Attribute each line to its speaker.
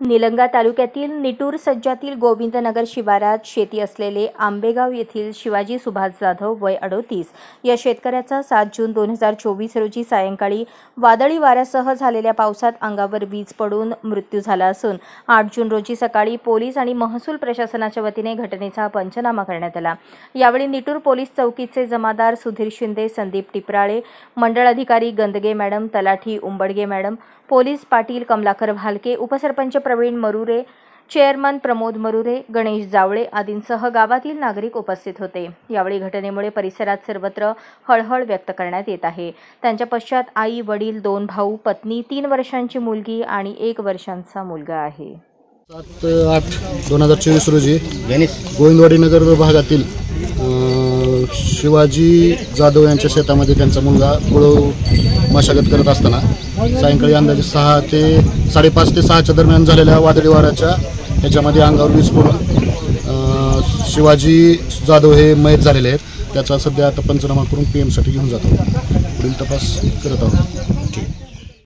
Speaker 1: निलंगा तालुक्यातील निटूर सज्जातील गोविंदनगर शिवारात शेती असलेले आंबेगाव येथील शिवाजी सुभाष जाधव वय 38 या शेतकऱ्याचा 7 जून 2024 रोजी सायंकाळी वादळी वाऱ्यासह झालेल्या पावसात अंगावर वीज पडून मृत्यू झाला असून 8 जून रोजी सकाळी पोलीस आणि महसूल प्रशासनाच्या वतीने घटनेचा पंचनामा करण्यात आला। यावेळी निटूर पोलीस चौकीचे जमादार सुधीर शिंदे, संदीप टिपराळे, मंडळ अधिकारी गंदगे मॅडम, तलाठी उंबडगे मॅडम, पोलीस पाटील कमलाकर भालके, उपसरपंच प्रवीण मरुरे, चेअरमन प्रमोद मरुरे, गणेश जावळे आदींसह गावातील नागरिक उपस्थित होते। यावेळी घटनेमुळे परिसरात सर्वत्र हळहळ व्यक्त करण्यात येत आहे। त्यांच्या पश्चात आई, वडील, 2 भाऊ, पत्नी, 3 वर्षांची मुलगी आणि 1 वर्षांचा मुलगा आहे।
Speaker 2: 7/8/2024 रोजी गोविंदवाडी नगर भागातील शिवाजी जाधव यांच्या शेतामध्ये त्यांचा मुलगा कुळव मशागत करत असताना सायंकाळी अंदाजे 5:30 ते 6च्या दरम्यान झालेल्या वादळी वाऱ्याच्या ह्याच्यामध्ये अंगावर वीज पडून शिवाजी जाधव हे मयत झालेले आहेत। त्याचा सध्या आता पंचनामा करून PM साठी घेऊन जातो। पुढील तपास करत आहोत।